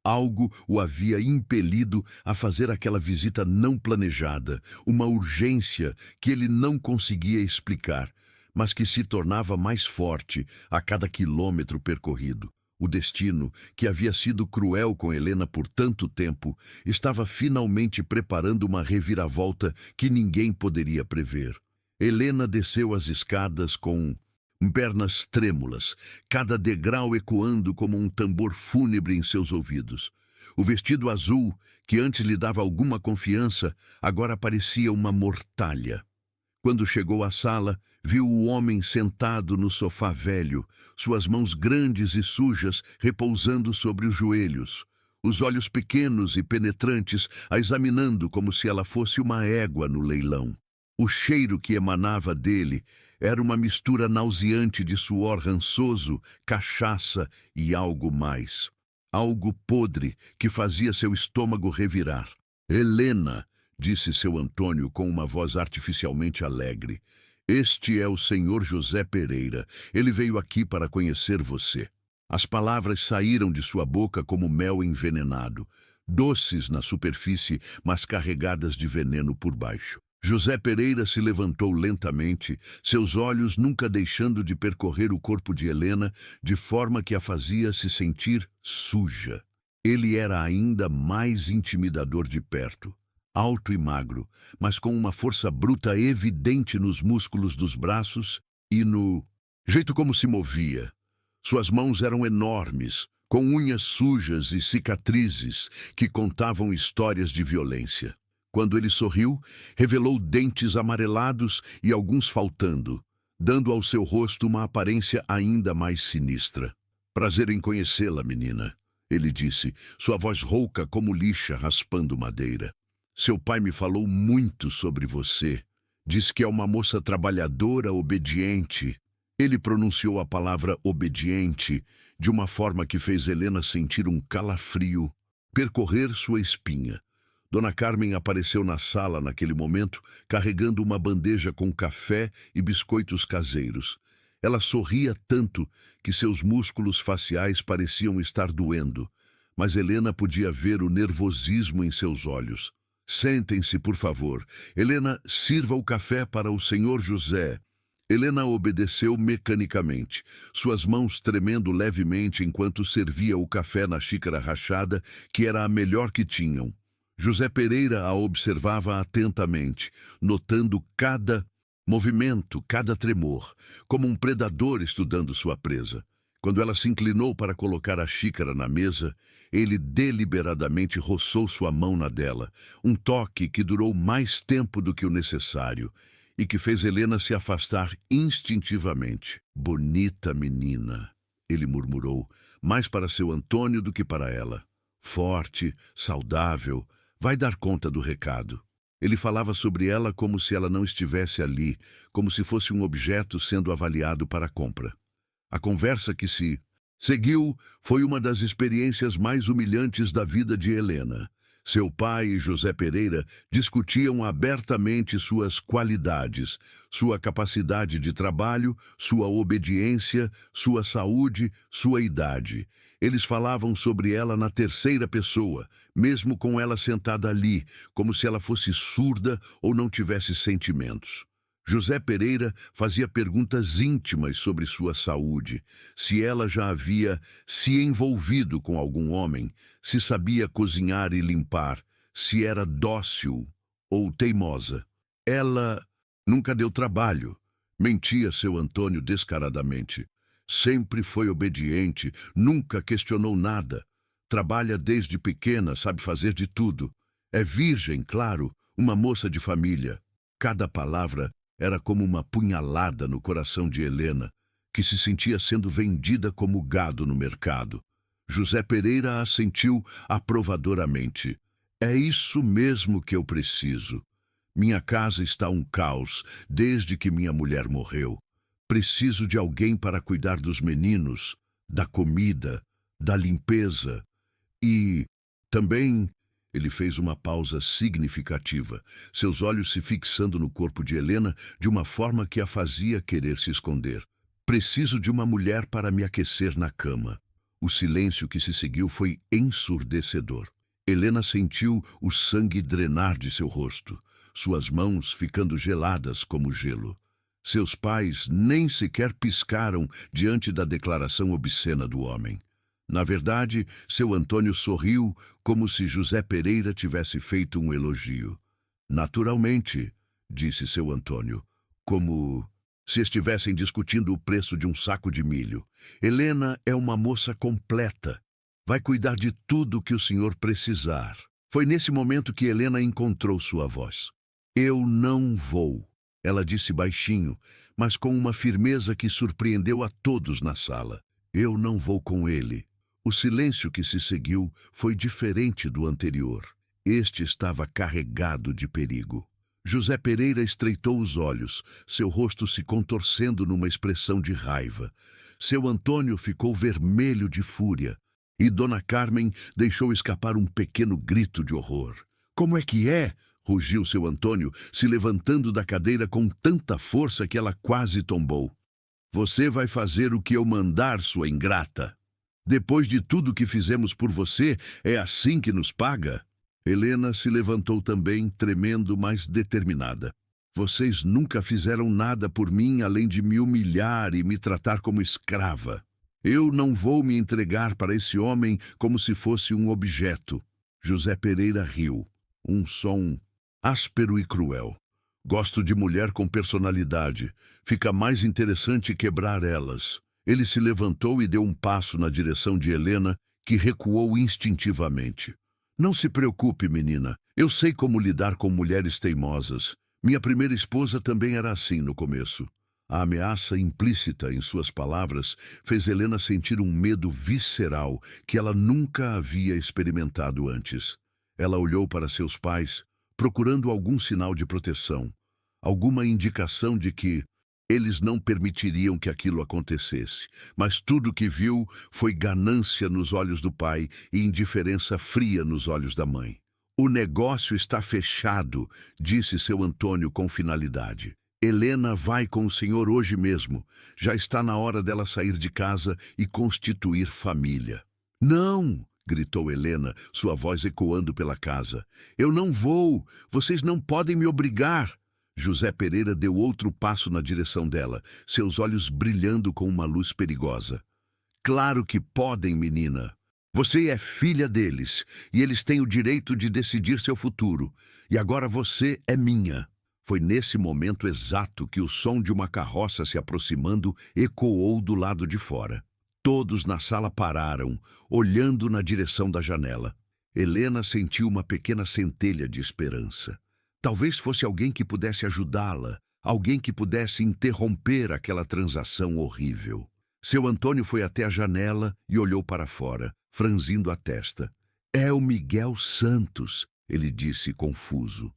Algo o havia impelido a fazer aquela visita não planejada, uma urgência que ele não conseguia explicar, mas que se tornava mais forte a cada quilômetro percorrido. O destino, que havia sido cruel com Helena por tanto tempo, estava finalmente preparando uma reviravolta que ninguém poderia prever. Helena desceu as escadas com pernas trêmulas, cada degrau ecoando como um tambor fúnebre em seus ouvidos. O vestido azul, que antes lhe dava alguma confiança, agora parecia uma mortalha. Quando chegou à sala, viu o homem sentado no sofá velho, suas mãos grandes e sujas repousando sobre os joelhos, os olhos pequenos e penetrantes a examinando como se ela fosse uma égua no leilão. O cheiro que emanava dele era uma mistura nauseante de suor rançoso, cachaça e algo mais. Algo podre que fazia seu estômago revirar. Helena, disse seu Antônio com uma voz artificialmente alegre. Este é o senhor José Pereira. Ele veio aqui para conhecer você. As palavras saíram de sua boca como mel envenenado, doces na superfície, mas carregadas de veneno por baixo. José Pereira se levantou lentamente, seus olhos nunca deixando de percorrer o corpo de Helena, de forma que a fazia se sentir suja. Ele era ainda mais intimidador de perto. Alto e magro, mas com uma força bruta evidente nos músculos dos braços e no jeito como se movia. Suas mãos eram enormes, com unhas sujas e cicatrizes que contavam histórias de violência. Quando ele sorriu, revelou dentes amarelados e alguns faltando, dando ao seu rosto uma aparência ainda mais sinistra. Prazer em conhecê-la, menina, ele disse, sua voz rouca como lixa raspando madeira. Seu pai me falou muito sobre você. Diz que é uma moça trabalhadora, obediente. Ele pronunciou a palavra obediente de uma forma que fez Helena sentir um calafrio percorrer sua espinha. Dona Carmen apareceu na sala naquele momento, carregando uma bandeja com café e biscoitos caseiros. Ela sorria tanto que seus músculos faciais pareciam estar doendo, mas Helena podia ver o nervosismo em seus olhos. Sentem-se, por favor. Helena, sirva o café para o senhor José. Helena obedeceu mecanicamente, suas mãos tremendo levemente enquanto servia o café na xícara rachada, que era a melhor que tinham. José Pereira a observava atentamente, notando cada movimento, cada tremor, como um predador estudando sua presa. Quando ela se inclinou para colocar a xícara na mesa, ele deliberadamente roçou sua mão na dela, um toque que durou mais tempo do que o necessário e que fez Helena se afastar instintivamente. Bonita menina, ele murmurou, mais para seu Antônio do que para ela. Forte, saudável, vai dar conta do recado. Ele falava sobre ela como se ela não estivesse ali, como se fosse um objeto sendo avaliado para compra. A conversa que se seguiu foi uma das experiências mais humilhantes da vida de Helena. Seu pai e José Pereira discutiam abertamente suas qualidades, sua capacidade de trabalho, sua obediência, sua saúde, sua idade. Eles falavam sobre ela na terceira pessoa, mesmo com ela sentada ali, como se ela fosse surda ou não tivesse sentimentos. José Pereira fazia perguntas íntimas sobre sua saúde, se ela já havia se envolvido com algum homem, se sabia cozinhar e limpar, se era dócil ou teimosa. Ela nunca deu trabalho, mentia seu Antônio descaradamente. Sempre foi obediente, nunca questionou nada. Trabalha desde pequena, sabe fazer de tudo. É virgem, claro, uma moça de família. Cada palavra era como uma punhalada no coração de Helena, que se sentia sendo vendida como gado no mercado. José Pereira assentiu aprovadoramente. É isso mesmo que eu preciso. Minha casa está um caos desde que minha mulher morreu. Preciso de alguém para cuidar dos meninos, da comida, da limpeza e também... Ele fez uma pausa significativa, seus olhos se fixando no corpo de Helena de uma forma que a fazia querer se esconder. Preciso de uma mulher para me aquecer na cama. O silêncio que se seguiu foi ensurdecedor. Helena sentiu o sangue drenar de seu rosto, suas mãos ficando geladas como gelo. Seus pais nem sequer piscaram diante da declaração obscena do homem. Na verdade, seu Antônio sorriu como se José Pereira tivesse feito um elogio. Naturalmente, disse seu Antônio, como se estivessem discutindo o preço de um saco de milho. Helena é uma moça completa. Vai cuidar de tudo o que o senhor precisar. Foi nesse momento que Helena encontrou sua voz. Eu não vou, ela disse baixinho, mas com uma firmeza que surpreendeu a todos na sala. Eu não vou com ele. O silêncio que se seguiu foi diferente do anterior. Este estava carregado de perigo. José Pereira estreitou os olhos, seu rosto se contorcendo numa expressão de raiva. Seu Antônio ficou vermelho de fúria, e Dona Carmen deixou escapar um pequeno grito de horror. Como é que é? Rugiu seu Antônio, se levantando da cadeira com tanta força que ela quase tombou. Você vai fazer o que eu mandar, sua ingrata. Depois de tudo que fizemos por você, é assim que nos paga? Helena se levantou também, tremendo, mas determinada. Vocês nunca fizeram nada por mim além de me humilhar e me tratar como escrava. Eu não vou me entregar para esse homem como se fosse um objeto. José Pereira riu. Um som áspero e cruel. Gosto de mulher com personalidade. Fica mais interessante quebrar elas. Ele se levantou e deu um passo na direção de Helena, que recuou instintivamente. Não se preocupe, menina. Eu sei como lidar com mulheres teimosas. Minha primeira esposa também era assim no começo. A ameaça implícita em suas palavras fez Helena sentir um medo visceral que ela nunca havia experimentado antes. Ela olhou para seus pais, procurando algum sinal de proteção, alguma indicação de que eles não permitiriam que aquilo acontecesse. Mas tudo que viu foi ganância nos olhos do pai e indiferença fria nos olhos da mãe. O negócio está fechado, disse seu Antônio com finalidade. Helena vai com o senhor hoje mesmo. Já está na hora dela sair de casa e constituir família. Não! Gritou Helena, sua voz ecoando pela casa. Eu não vou! Vocês não podem me obrigar! José Pereira deu outro passo na direção dela, seus olhos brilhando com uma luz perigosa. Claro que podem, menina. Você é filha deles, e eles têm o direito de decidir seu futuro. E agora você é minha. Foi nesse momento exato que o som de uma carroça se aproximando ecoou do lado de fora. Todos na sala pararam, olhando na direção da janela. Helena sentiu uma pequena centelha de esperança. Talvez fosse alguém que pudesse ajudá-la, alguém que pudesse interromper aquela transação horrível. Seu Antônio foi até a janela e olhou para fora, franzindo a testa. É o Miguel Santos, ele disse confuso.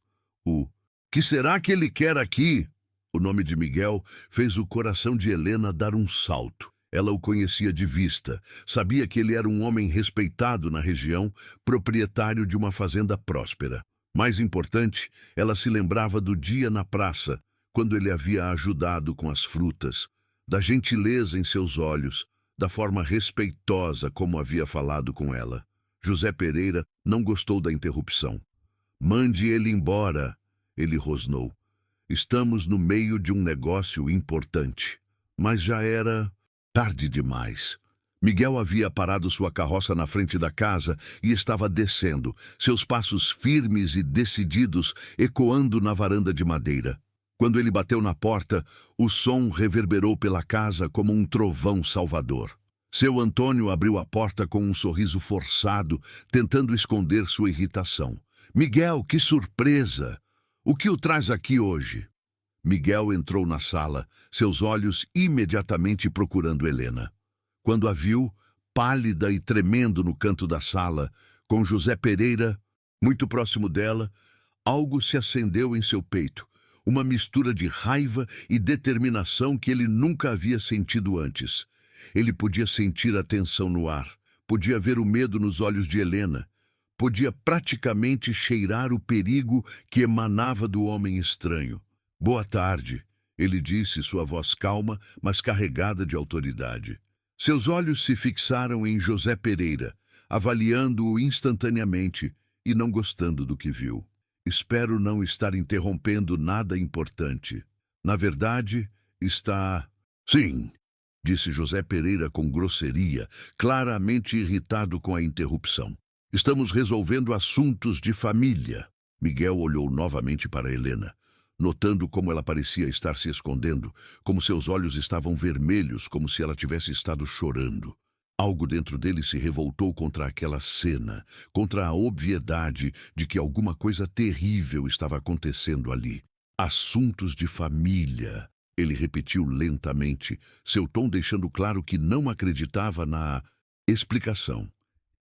Que será que ele quer aqui? O nome de Miguel fez o coração de Helena dar um salto. Ela o conhecia de vista, sabia que ele era um homem respeitado na região, proprietário de uma fazenda próspera. Mais importante, ela se lembrava do dia na praça, quando ele havia ajudado com as frutas, da gentileza em seus olhos, da forma respeitosa como havia falado com ela. José Pereira não gostou da interrupção. Mande ele embora, ele rosnou. Estamos no meio de um negócio importante. Mas já era tarde demais. Miguel havia parado sua carroça na frente da casa e estava descendo, seus passos firmes e decididos ecoando na varanda de madeira. Quando ele bateu na porta, o som reverberou pela casa como um trovão salvador. Seu Antônio abriu a porta com um sorriso forçado, tentando esconder sua irritação. Miguel, que surpresa! O que o traz aqui hoje? Miguel entrou na sala, seus olhos imediatamente procurando Helena. Quando a viu, pálida e tremendo no canto da sala, com José Pereira, muito próximo dela, algo se acendeu em seu peito, uma mistura de raiva e determinação que ele nunca havia sentido antes. Ele podia sentir a tensão no ar, podia ver o medo nos olhos de Helena, podia praticamente cheirar o perigo que emanava do homem estranho. Boa tarde, ele disse, sua voz calma, mas carregada de autoridade. Seus olhos se fixaram em José Pereira, avaliando-o instantaneamente e não gostando do que viu. Espero não estar interrompendo nada importante. Na verdade, está... Sim, disse José Pereira com grosseria, claramente irritado com a interrupção. Estamos resolvendo assuntos de família. Miguel olhou novamente para Helena, notando como ela parecia estar se escondendo, como seus olhos estavam vermelhos, como se ela tivesse estado chorando. Algo dentro dele se revoltou contra aquela cena, contra a obviedade de que alguma coisa terrível estava acontecendo ali. Assuntos de família, ele repetiu lentamente, seu tom deixando claro que não acreditava na explicação.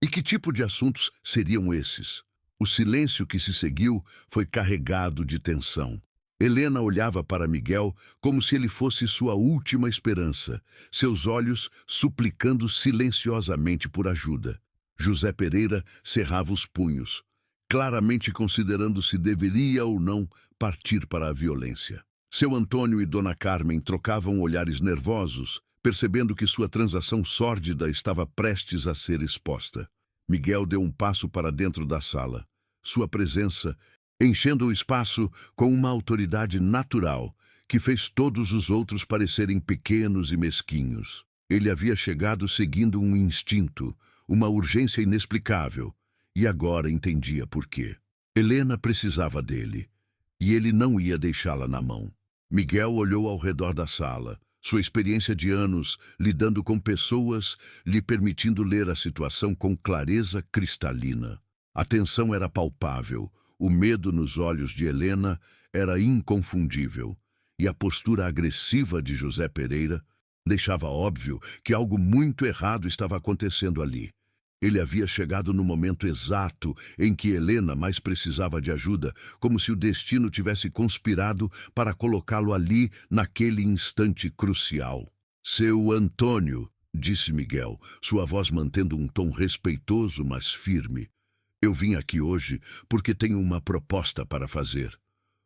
E que tipo de assuntos seriam esses? O silêncio que se seguiu foi carregado de tensão. Helena olhava para Miguel como se ele fosse sua última esperança, seus olhos suplicando silenciosamente por ajuda. José Pereira cerrava os punhos, claramente considerando se deveria ou não partir para a violência. Seu Antônio e Dona Carmen trocavam olhares nervosos, percebendo que sua transação sórdida estava prestes a ser exposta. Miguel deu um passo para dentro da sala. Sua presença enchendo o espaço com uma autoridade natural que fez todos os outros parecerem pequenos e mesquinhos. Ele havia chegado seguindo um instinto, uma urgência inexplicável, e agora entendia por quê. Helena precisava dele, e ele não ia deixá-la na mão. Miguel olhou ao redor da sala, sua experiência de anos lidando com pessoas lhe permitindo ler a situação com clareza cristalina. A tensão era palpável. O medo nos olhos de Helena era inconfundível, e a postura agressiva de José Pereira deixava óbvio que algo muito errado estava acontecendo ali. Ele havia chegado no momento exato em que Helena mais precisava de ajuda, como se o destino tivesse conspirado para colocá-lo ali naquele instante crucial. Seu Antônio, disse Miguel, sua voz mantendo um tom respeitoso, mas firme. Eu vim aqui hoje porque tenho uma proposta para fazer.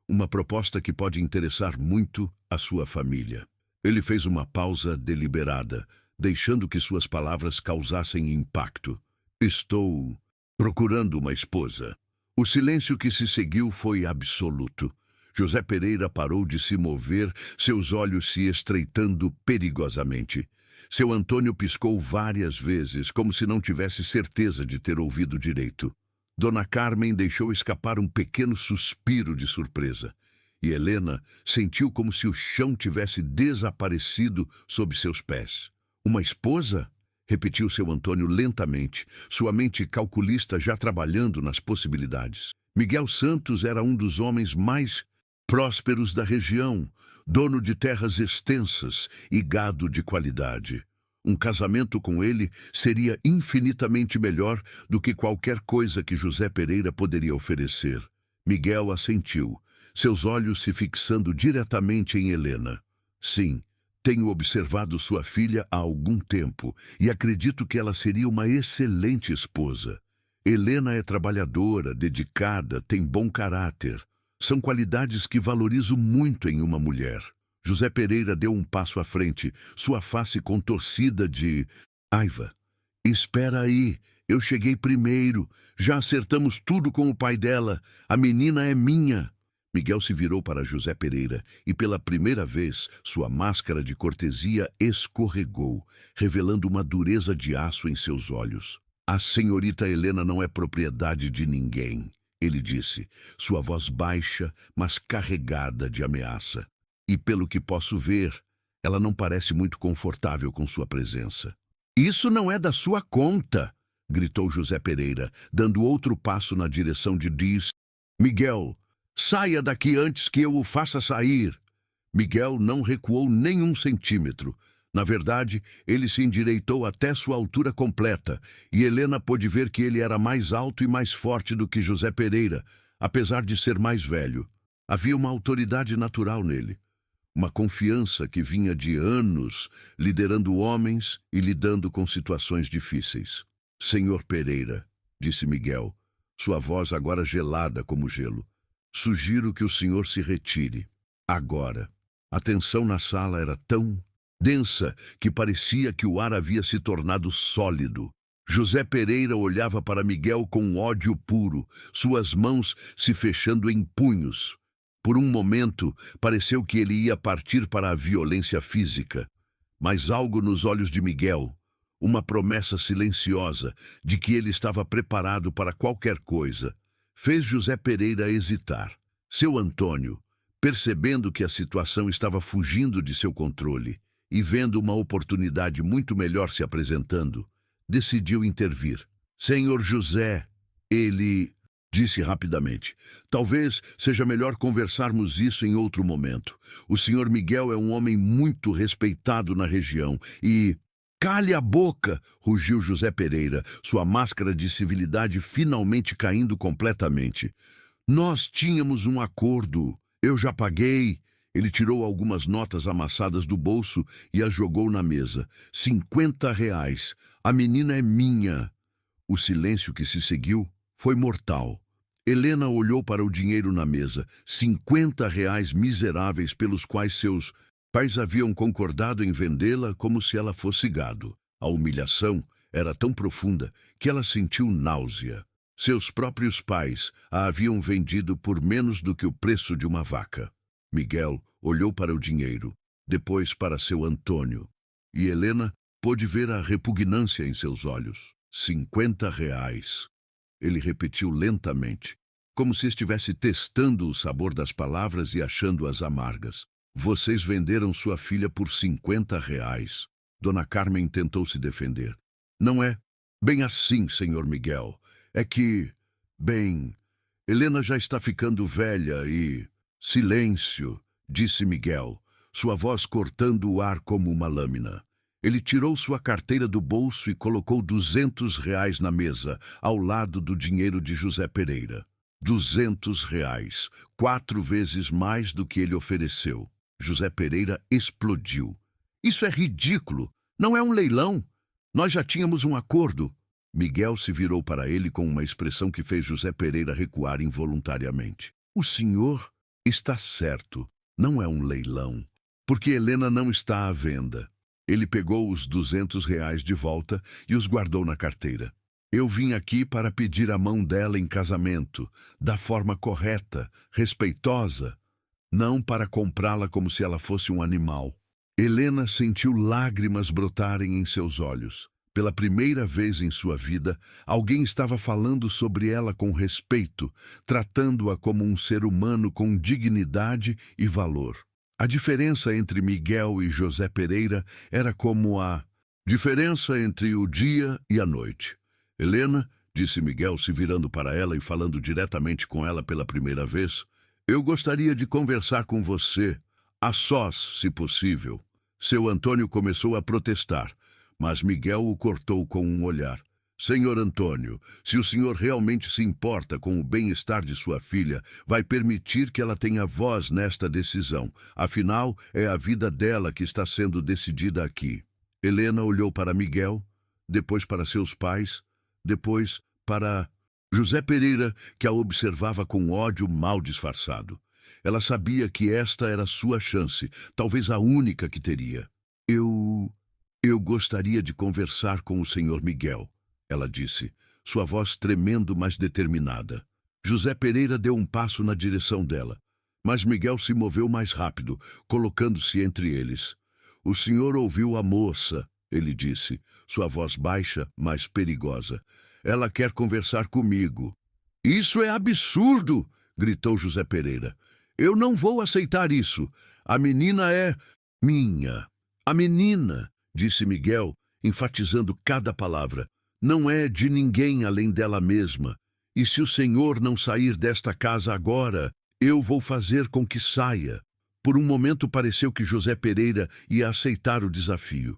Uma proposta que pode interessar muito a sua família. Ele fez uma pausa deliberada, deixando que suas palavras causassem impacto. Estou procurando uma esposa. O silêncio que se seguiu foi absoluto. José Pereira parou de se mover, seus olhos se estreitando perigosamente. Seu Antônio piscou várias vezes, como se não tivesse certeza de ter ouvido direito. Dona Carmen deixou escapar um pequeno suspiro de surpresa. E Helena sentiu como se o chão tivesse desaparecido sob seus pés. Uma esposa? Repetiu seu Antônio lentamente, sua mente calculista já trabalhando nas possibilidades. Miguel Santos era um dos homens mais prósperos da região, dono de terras extensas e gado de qualidade. Um casamento com ele seria infinitamente melhor do que qualquer coisa que José Pereira poderia oferecer. Miguel assentiu, seus olhos se fixando diretamente em Helena. Sim, tenho observado sua filha há algum tempo e acredito que ela seria uma excelente esposa. Helena é trabalhadora, dedicada, tem bom caráter. São qualidades que valorizo muito em uma mulher. José Pereira deu um passo à frente, sua face contorcida de raiva. Espera aí, eu cheguei primeiro. Já acertamos tudo com o pai dela. A menina é minha. Miguel se virou para José Pereira e, pela primeira vez, sua máscara de cortesia escorregou, revelando uma dureza de aço em seus olhos. A senhorita Helena não é propriedade de ninguém, ele disse, sua voz baixa, mas carregada de ameaça. E, pelo que posso ver, ela não parece muito confortável com sua presença. Isso não é da sua conta, gritou José Pereira, dando outro passo na direção de Diz. Miguel, saia daqui antes que eu o faça sair. Miguel não recuou nem um centímetro. Na verdade, ele se endireitou até sua altura completa, e Helena pôde ver que ele era mais alto e mais forte do que José Pereira, apesar de ser mais velho. Havia uma autoridade natural nele. Uma confiança que vinha de anos, liderando homens e lidando com situações difíceis. Senhor Pereira, disse Miguel, sua voz agora gelada como gelo. Sugiro que o senhor se retire. Agora. A tensão na sala era tão densa que parecia que o ar havia se tornado sólido. José Pereira olhava para Miguel com ódio puro, suas mãos se fechando em punhos. Por um momento, pareceu que ele ia partir para a violência física. Mas algo nos olhos de Miguel, uma promessa silenciosa de que ele estava preparado para qualquer coisa, fez José Pereira hesitar. Seu Antônio, percebendo que a situação estava fugindo de seu controle e vendo uma oportunidade muito melhor se apresentando, decidiu intervir. Senhor José, ele disse rapidamente, talvez seja melhor conversarmos isso em outro momento. O senhor Miguel é um homem muito respeitado na região e... Cale a boca, rugiu José Pereira, sua máscara de civilidade finalmente caindo completamente. Nós tínhamos um acordo. Eu já paguei. Ele tirou algumas notas amassadas do bolso e as jogou na mesa. R$ 50. A menina é minha. O silêncio que se seguiu foi mortal. Helena olhou para o dinheiro na mesa. R$ 50 miseráveis pelos quais seus pais haviam concordado em vendê-la como se ela fosse gado. A humilhação era tão profunda que ela sentiu náusea. Seus próprios pais a haviam vendido por menos do que o preço de uma vaca. Miguel olhou para o dinheiro, depois para seu Antônio. E Helena pôde ver a repugnância em seus olhos. R$ 50. Ele repetiu lentamente, como se estivesse testando o sabor das palavras e achando-as amargas. Vocês venderam sua filha por R$ 50. Dona Carmen tentou se defender. Não é bem assim, senhor Miguel. É que, bem, Helena já está ficando velha e... Silêncio, disse Miguel, sua voz cortando o ar como uma lâmina. Ele tirou sua carteira do bolso e colocou R$ 200 na mesa, ao lado do dinheiro de José Pereira. R$ 200, 4 vezes mais do que ele ofereceu. José Pereira explodiu. Isso é ridículo! Não é um leilão! Nós já tínhamos um acordo. Miguel se virou para ele com uma expressão que fez José Pereira recuar involuntariamente. O senhor está certo. Não é um leilão. Porque Helena não está à venda. Ele pegou os R$ 200 de volta e os guardou na carteira. Eu vim aqui para pedir a mão dela em casamento, da forma correta, respeitosa, não para comprá-la como se ela fosse um animal. Helena sentiu lágrimas brotarem em seus olhos. Pela primeira vez em sua vida, alguém estava falando sobre ela com respeito, tratando-a como um ser humano com dignidade e valor. A diferença entre Miguel e José Pereira era como a diferença entre o dia e a noite. Helena, disse Miguel, se virando para ela e falando diretamente com ela pela primeira vez, eu gostaria de conversar com você, a sós, se possível. Seu Antônio começou a protestar, mas Miguel o cortou com um olhar. Senhor Antônio, se o senhor realmente se importa com o bem-estar de sua filha, vai permitir que ela tenha voz nesta decisão. Afinal, é a vida dela que está sendo decidida aqui. Helena olhou para Miguel, depois para seus pais, depois para José Pereira, que a observava com ódio mal disfarçado. Ela sabia que esta era sua chance, talvez a única que teria. Eu gostaria de conversar com o senhor Miguel, ela disse, sua voz tremendo, mas determinada. José Pereira deu um passo na direção dela, mas Miguel se moveu mais rápido, colocando-se entre eles. O senhor ouviu a moça, ele disse, sua voz baixa, mas perigosa. Ela quer conversar comigo. Isso é absurdo, gritou José Pereira. Eu não vou aceitar isso. A menina é minha. A menina, disse Miguel, enfatizando cada palavra, não é de ninguém além dela mesma. E se o senhor não sair desta casa agora, eu vou fazer com que saia. Por um momento pareceu que José Pereira ia aceitar o desafio.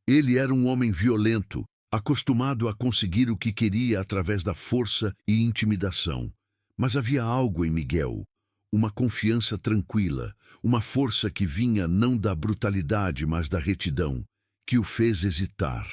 Ele era um homem violento, acostumado a conseguir o que queria através da força e intimidação. Mas havia algo em Miguel, uma confiança tranquila, uma força que vinha não da brutalidade, mas da retidão, que o fez hesitar.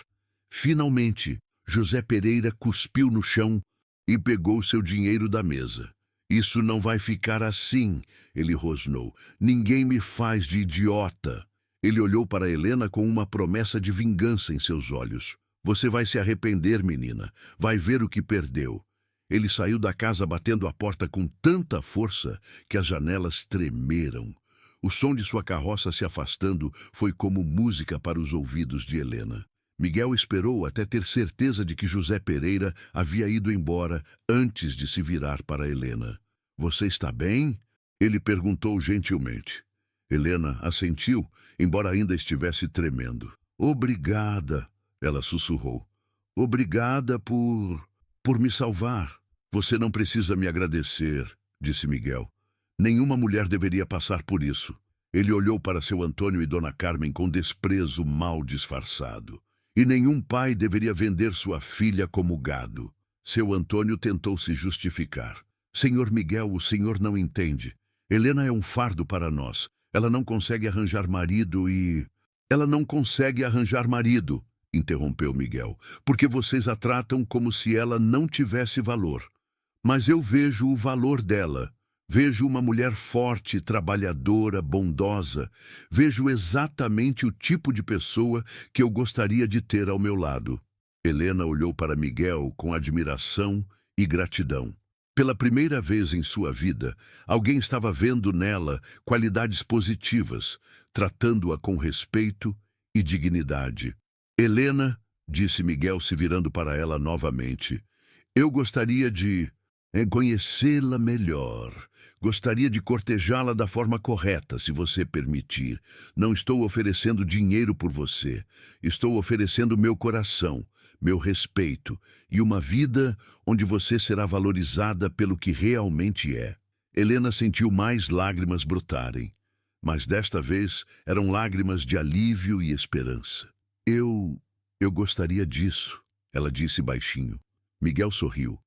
Finalmente, José Pereira cuspiu no chão e pegou seu dinheiro da mesa. Isso não vai ficar assim, ele rosnou. Ninguém me faz de idiota. Ele olhou para Helena com uma promessa de vingança em seus olhos. Você vai se arrepender, menina. Vai ver o que perdeu. Ele saiu da casa batendo a porta com tanta força que as janelas tremeram. O som de sua carroça se afastando foi como música para os ouvidos de Helena. Miguel esperou até ter certeza de que José Pereira havia ido embora antes de se virar para Helena. Você está bem? Ele perguntou gentilmente. Helena assentiu, embora ainda estivesse tremendo. Obrigada, ela sussurrou. Obrigada por me salvar. Você não precisa me agradecer, disse Miguel. Nenhuma mulher deveria passar por isso. Ele olhou para seu Antônio e Dona Carmen com desprezo mal disfarçado. E nenhum pai deveria vender sua filha como gado. Seu Antônio tentou se justificar. Senhor Miguel, o senhor não entende. Helena é um fardo para nós. Ela não consegue arranjar marido e... Ela não consegue arranjar marido, interrompeu Miguel, porque vocês a tratam como se ela não tivesse valor. Mas eu vejo o valor dela. Vejo uma mulher forte, trabalhadora, bondosa. Vejo exatamente o tipo de pessoa que eu gostaria de ter ao meu lado. Helena olhou para Miguel com admiração e gratidão. Pela primeira vez em sua vida, alguém estava vendo nela qualidades positivas, tratando-a com respeito e dignidade. Helena, disse Miguel se virando para ela novamente, eu gostaria de... conhecê-la melhor. Gostaria de cortejá-la da forma correta, se você permitir. Não estou oferecendo dinheiro por você. Estou oferecendo meu coração, meu respeito e uma vida onde você será valorizada pelo que realmente é. Helena sentiu mais lágrimas brotarem, mas desta vez eram lágrimas de alívio e esperança. Eu gostaria disso, ela disse baixinho. Miguel sorriu,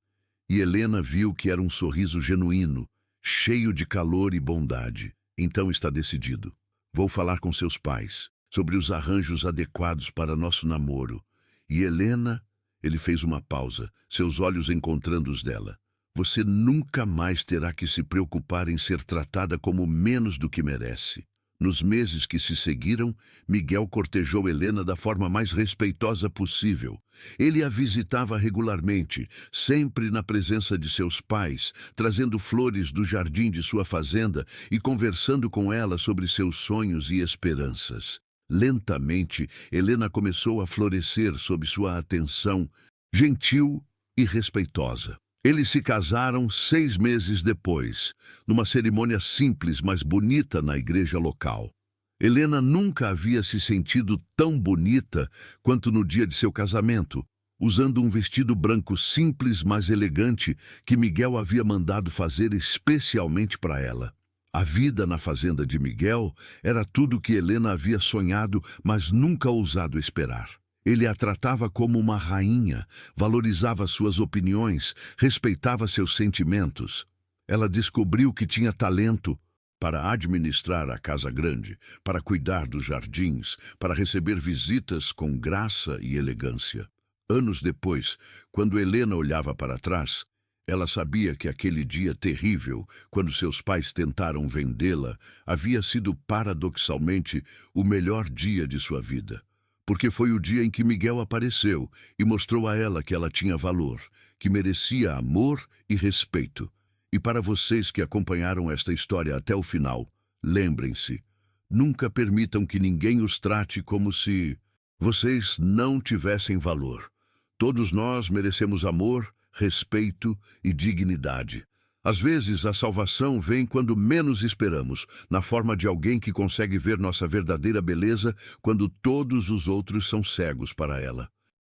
e Helena viu que era um sorriso genuíno, cheio de calor e bondade. Então está decidido. Vou falar com seus pais sobre os arranjos adequados para nosso namoro. E Helena, ele fez uma pausa, seus olhos encontrando os dela. Você nunca mais terá que se preocupar em ser tratada como menos do que merece. Nos meses que se seguiram, Miguel cortejou Helena da forma mais respeitosa possível. Ele a visitava regularmente, sempre na presença de seus pais, trazendo flores do jardim de sua fazenda e conversando com ela sobre seus sonhos e esperanças. Lentamente, Helena começou a florescer sob sua atenção, gentil e respeitosa. Eles se casaram 6 meses depois, numa cerimônia simples, mas bonita na igreja local. Helena nunca havia se sentido tão bonita quanto no dia de seu casamento, usando um vestido branco simples, mas elegante, que Miguel havia mandado fazer especialmente para ela. A vida na fazenda de Miguel era tudo o que Helena havia sonhado, mas nunca ousado esperar. Ele a tratava como uma rainha, valorizava suas opiniões, respeitava seus sentimentos. Ela descobriu que tinha talento para administrar a casa grande, para cuidar dos jardins, para receber visitas com graça e elegância. Anos depois, quando Helena olhava para trás, ela sabia que aquele dia terrível, quando seus pais tentaram vendê-la, havia sido paradoxalmente o melhor dia de sua vida. Porque foi o dia em que Miguel apareceu e mostrou a ela que ela tinha valor, que merecia amor e respeito. E para vocês que acompanharam esta história até o final, lembrem-se, nunca permitam que ninguém os trate como se vocês não tivessem valor. Todos nós merecemos amor, respeito e dignidade. Às vezes, a salvação vem quando menos esperamos, na forma de alguém que consegue ver nossa verdadeira beleza quando todos os outros são cegos para ela.